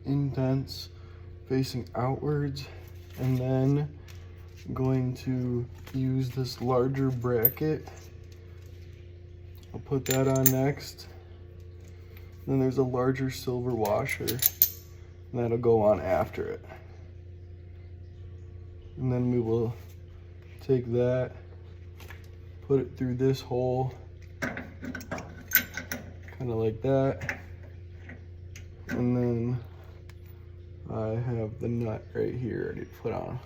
indents facing outwards, and then I'm going to use this larger bracket. I'll put that on next. Then there's a larger silver washer, and that'll go on after it. And then we will take that, put it through this hole, kind of like that. And then I have the nut right here ready to put on.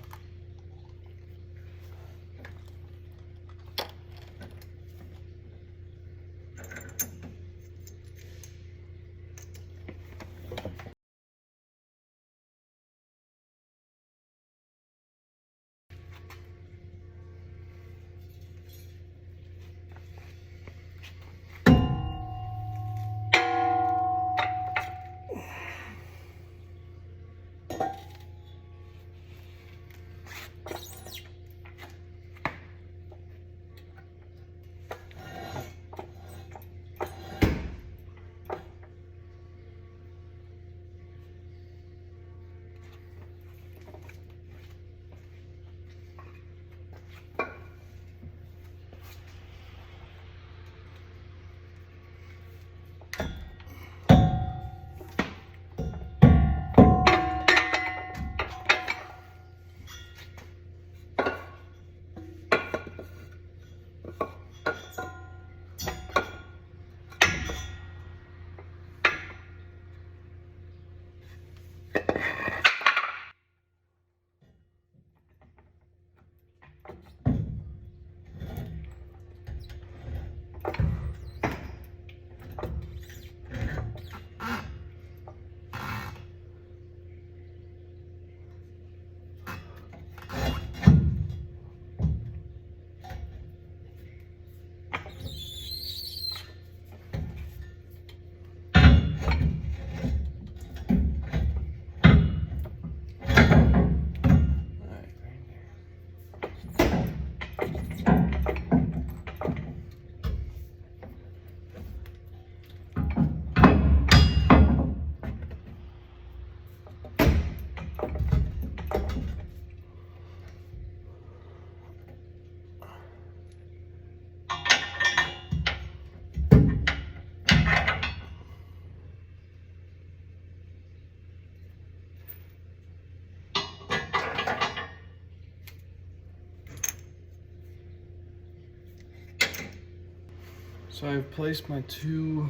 So I've placed my two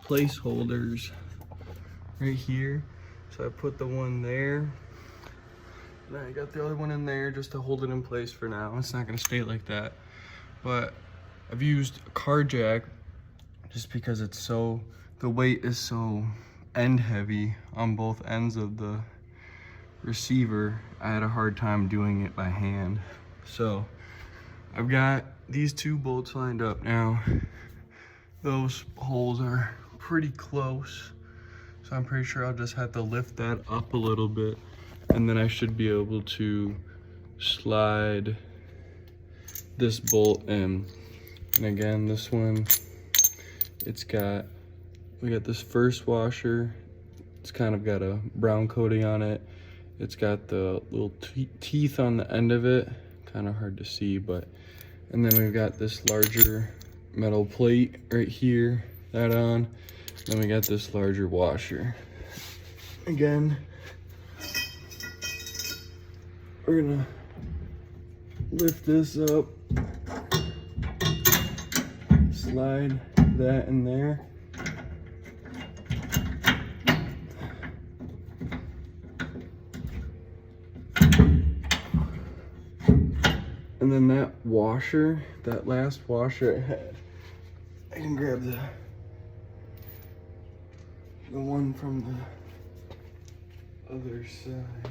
placeholders right here. So I put the one there. Then I got the other one in there just to hold it in place for now. It's not gonna stay like that. But I've used a car jack just because it's so, the weight is so end heavy on both ends of the receiver. I had a hard time doing it by hand. So I've got these two bolts lined up now. Those holes are pretty close, so I'm pretty sure I'll just have to lift that up a little bit, and then I should be able to slide this bolt in. And again, this one, we got this first washer. It's kind of got a brown coating on it. It's got the little teeth on the end of it. Kind of hard to see, but, and then we've got this larger metal plate right here, that on. Then we got this larger washer. Again, we're gonna lift this up, slide that in there. And then that washer, that last washer I had, I can grab the one from the other side.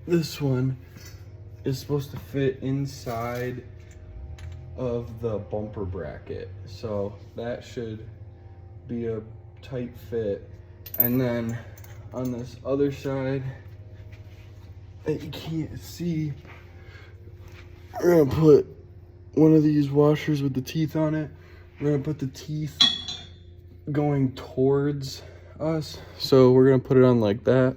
This one is supposed to fit inside of the bumper bracket, so that should be a tight fit. And then on this other side that you can't see, we're gonna put one of these washers with the teeth on it. We're gonna put the teeth going towards us. So we're gonna put it on like that.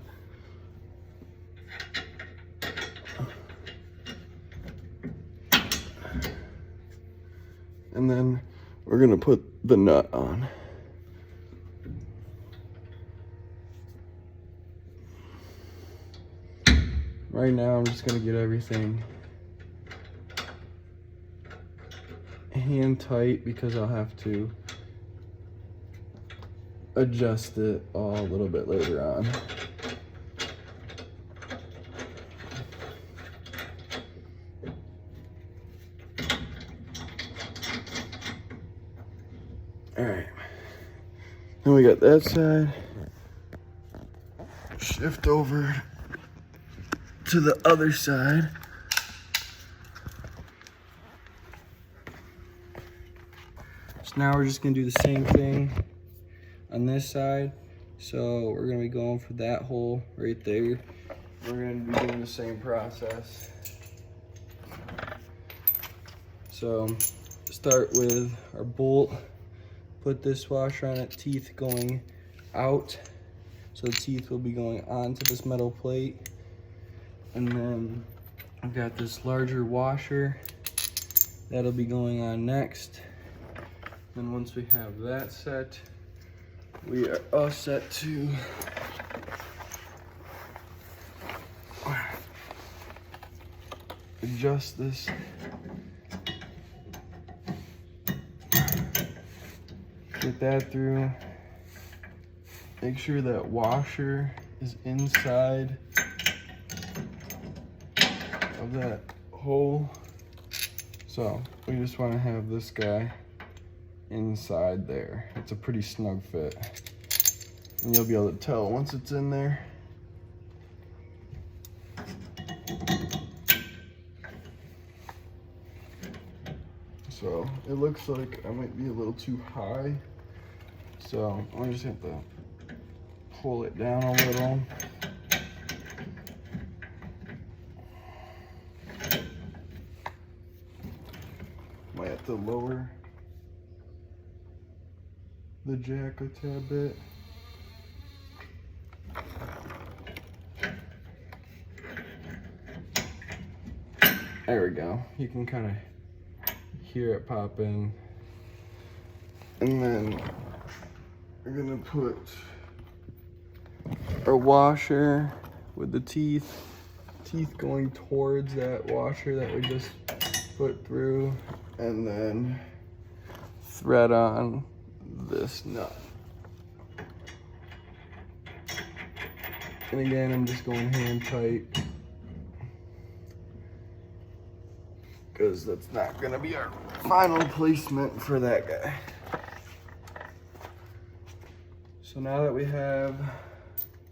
And then we're gonna put the nut on. Right now, I'm just gonna get everything hand tight because I'll have to adjust it all a little bit later on. All right, then we got that side. Shift over to the other side. So now we're just gonna do the same thing on this side. So we're gonna be going for that hole right there. We're gonna be doing the same process. So start with our bolt, put this washer on it, teeth going out. So the teeth will be going onto this metal plate. And then I've got this larger washer that'll be going on next. Then once we have that set, we are all set to adjust this. Get that through. Make sure that washer is inside of that hole. So we just want to have this guy inside there. It's a pretty snug fit. And you'll be able to tell once it's in there. So it looks like I might be a little too high. So I just have to pull it down a little. Might have to lower the jack a tad bit. There we go. You can kind of hear it pop in. And then we're gonna put our washer with the teeth going towards that washer that we just put through, and then thread on this nut. And again, I'm just going hand tight because that's not gonna be our final placement for that guy. So now that we have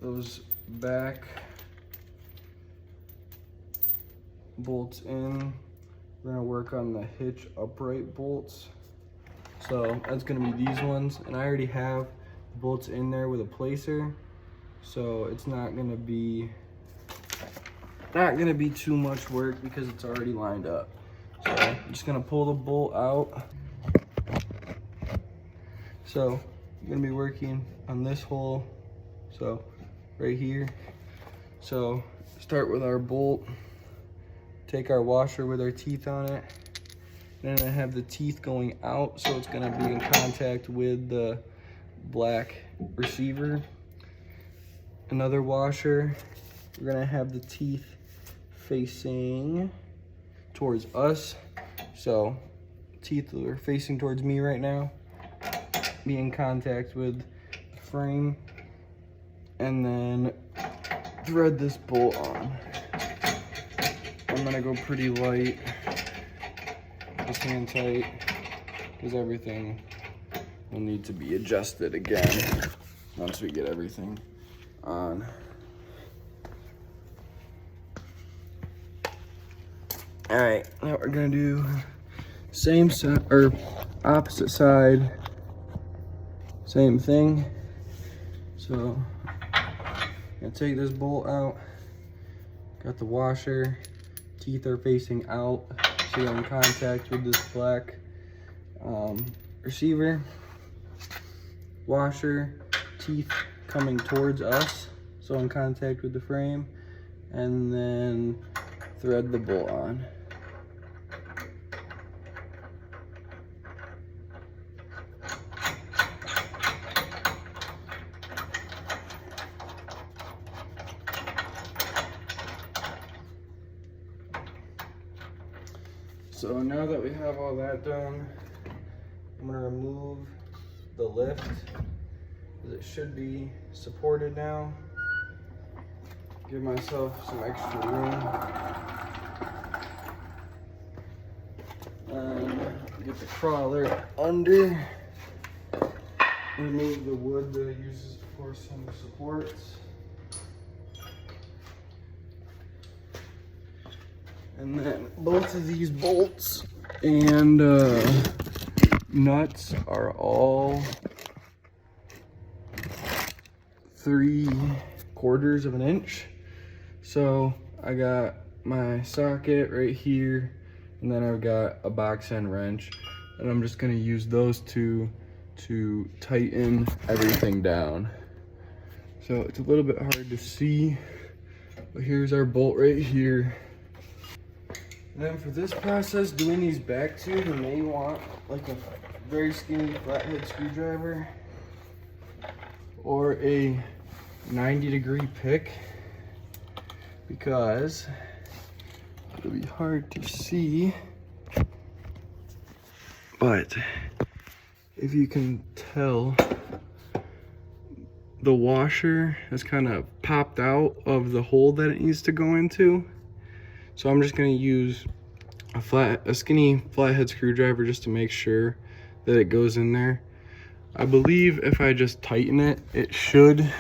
those back bolts in, we're gonna work on the hitch upright bolts. So that's gonna be these ones, and I already have the bolts in there with a placer, so it's not gonna be too much work because it's already lined up. So I'm just gonna pull the bolt out. So I'm gonna be working on this hole, so right here. So start with our bolt, take our washer with our teeth on it, and then I have the teeth going out, so it's gonna be in contact with the black receiver. Another washer, we're gonna have the teeth facing towards us. So teeth are facing towards me right now, be in contact with the frame, and then thread this bolt on. I'm gonna go pretty light, just hand tight, because everything will need to be adjusted again once we get everything on. All right, now we're gonna do same side or opposite side, same thing. So I'm gonna take this bolt out, got the washer, teeth are facing out. actually in contact with this black receiver. Washer, teeth coming towards us, so in contact with the frame, and then thread the bolt on. So now that we have all that done, I'm gonna remove the lift, because it should be supported now. Give myself some extra room. And get the crawler under. Remove the wood that it uses for some supports. And then both of these bolts and nuts are all 3/4 of an inch. So I got my socket right here, and then I've got a box end wrench, and I'm just gonna use those two to tighten everything down. So it's a little bit hard to see, but here's our bolt right here. And then for this process, doing these back tubes, you may want like a very skinny flathead screwdriver or a 90-degree pick, because it'll be hard to see, but if you can tell, the washer has kind of popped out of the hole that it needs to go into. So I'm just gonna use a skinny flathead screwdriver just to make sure that it goes in there. I believe if I just tighten it, it should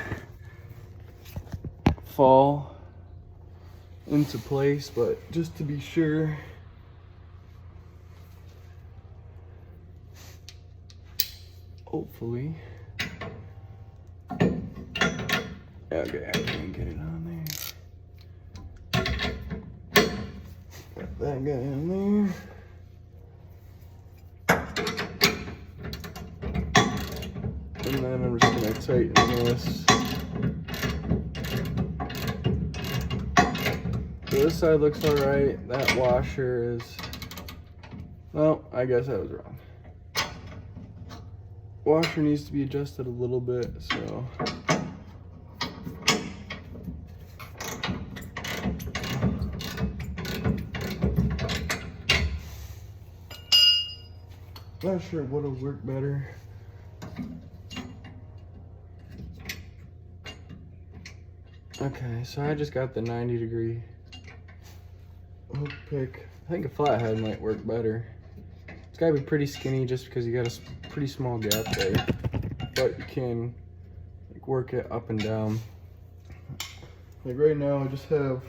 fall into place, but just to be sure, hopefully. Okay, I can get it on there. Got that guy in there. And then I'm just gonna tighten this. So this side looks all right. That washer is, well, I guess I was wrong. Washer needs to be adjusted a little bit, so. Not sure what'll work better. Okay, so I just got the 90-degree hook pick. I think a flathead might work better. It's gotta be pretty skinny just because you got a pretty small gap there, but you can like work it up and down. Like right now I just have,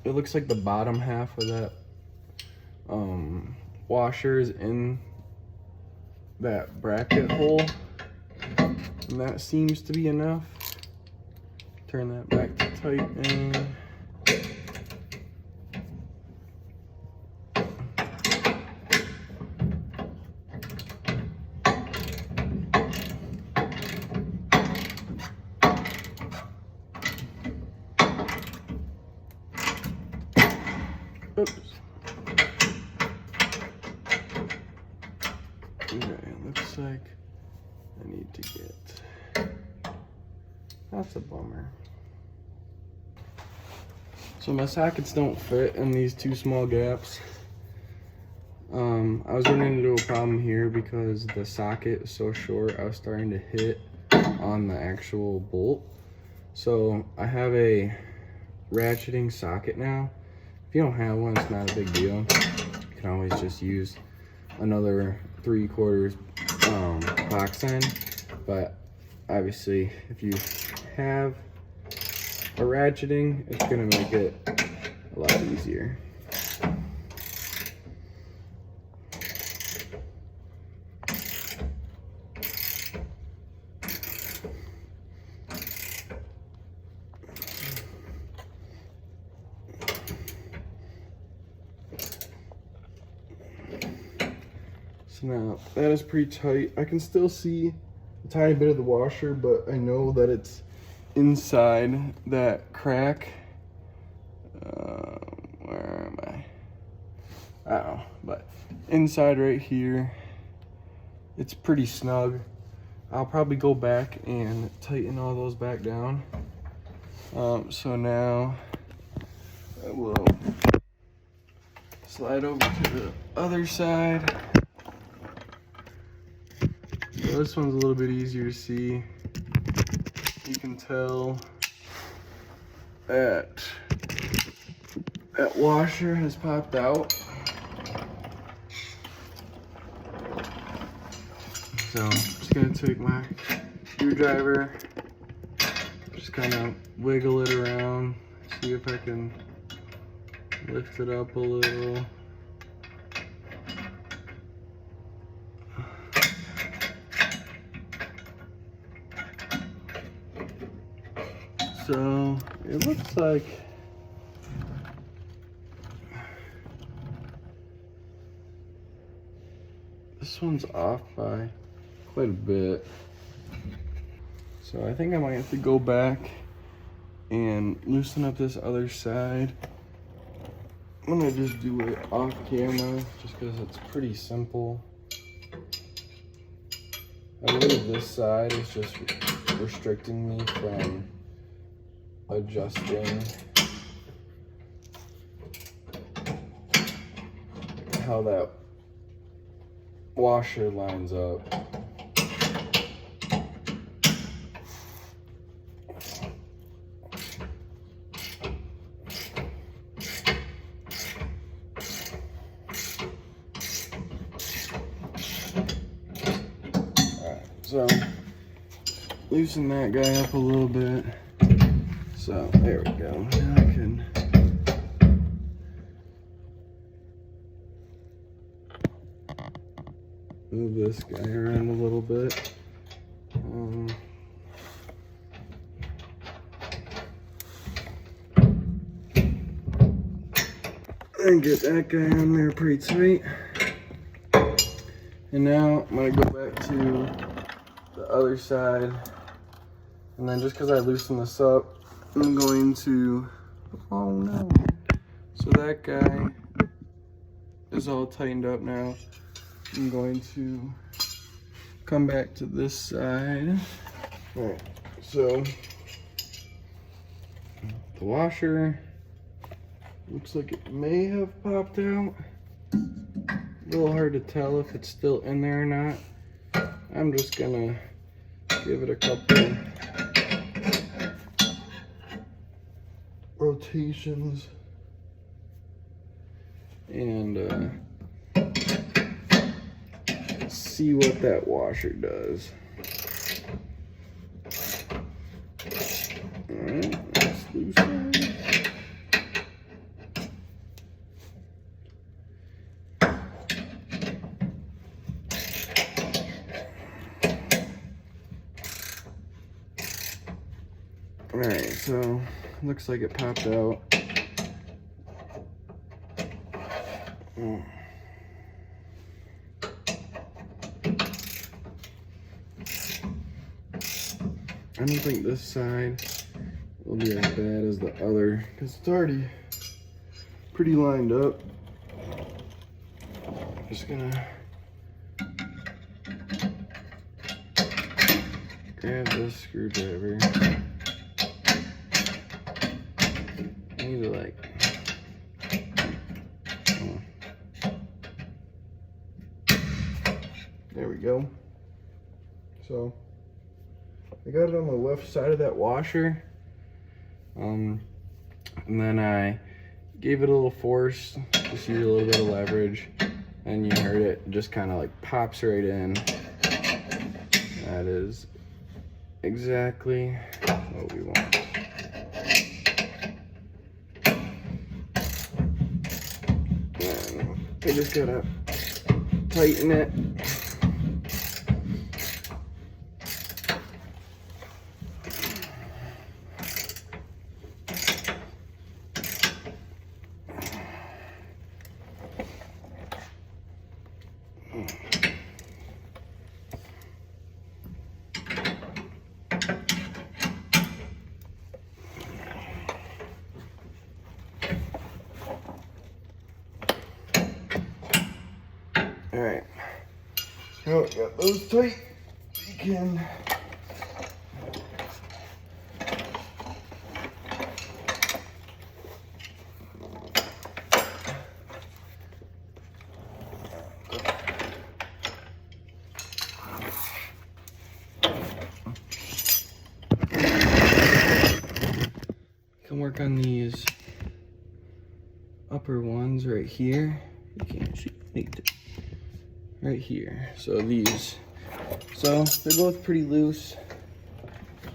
it looks like the bottom half of that washer is in that bracket hole, and that seems to be enough. Turn that back to tighten. Oops. Okay, looks like I need to get, that's a bummer. So my sockets don't fit in these two small gaps. I was running into a problem here because the socket is so short, I was starting to hit on the actual bolt. So I have a ratcheting socket now. If you don't have one, it's not a big deal. You can always just use another 3/4 box end. But obviously, if you have a ratcheting, it's gonna make it a lot easier. So now that is pretty tight. I can still see a tiny bit of the washer, but I know that it's inside that crack. Where am I? I don't know, but inside right here, it's pretty snug. I'll probably go back and tighten all those back down. So now I will slide over to the other side. So this one's a little bit easier to see. You can tell that washer has popped out. So I'm just gonna take my screwdriver, just kind of wiggle it around, see if I can lift it up a little. So it looks like this one's off by quite a bit. So I think I might have to go back and loosen up this other side. I'm gonna just do it off camera just because it's pretty simple. I believe this side is just restricting me from adjusting how that washer lines up. Alright, so loosen that guy up a little bit. So there we go. Now I can move this guy around a little bit. And get that guy on there pretty tight. And now I'm gonna go back to the other side. And then just because I loosened this up, I'm going to, oh no. So that guy is all tightened up now. I'm going to come back to this side. All right, so the washer looks like it may have popped out. A little hard to tell if it's still in there or not. I'm just gonna give it a couple rotations and see what that washer does. Alright, let's loosen it. Alright, so looks like it popped out. I don't think this side will be as bad as the other because it's already pretty lined up. Just gonna grab this screwdriver. I need to like, there we go. So I got it on the left side of that washer, and then I gave it a little force, just use a little bit of leverage, and you heard it just kind of like pops right in. That is exactly what we want. And I just gotta tighten it. Now I got those tight. You can work on these upper ones right here. You can't see it right here. So these, so they're both pretty loose.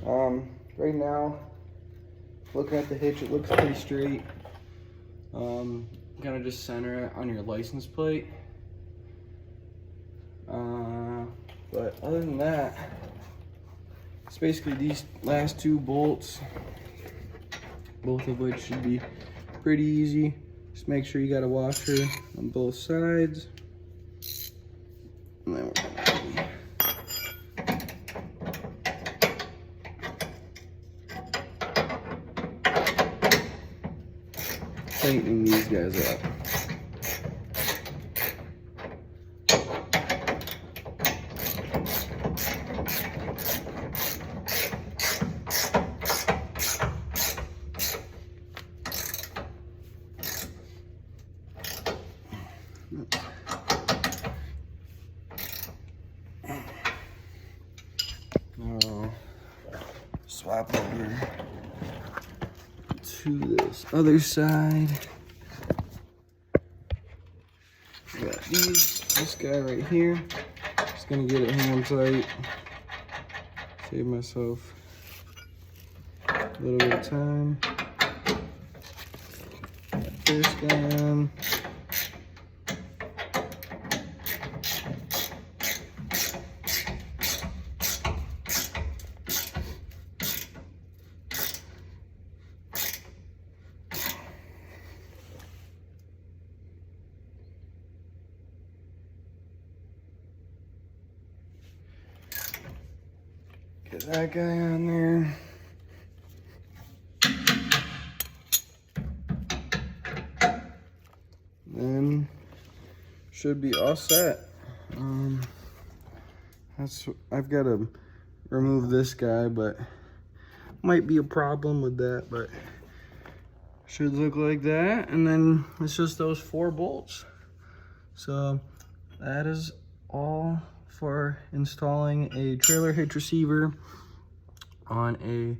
Right now, looking at the hitch, it looks pretty straight. Kind of just center it on your license plate. But other than that, it's basically these last two bolts, both of which should be pretty easy. Just make sure you got a washer on both sides. And then we're gonna tightening these guys up. Now, swap over to this other side. Got this guy right here. Just gonna get it hand tight. Save myself a little bit of time. Got this guy on. Get that guy on there. Then should be all set. I've got to remove this guy, but might be a problem with that, but should look like that. And then it's just those 4 bolts. So that is all for installing a trailer hitch receiver on a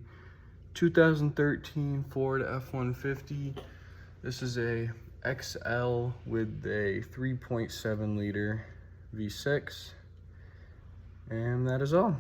2013 Ford F-150. This is a XL with a 3.7 liter V6, and that is all.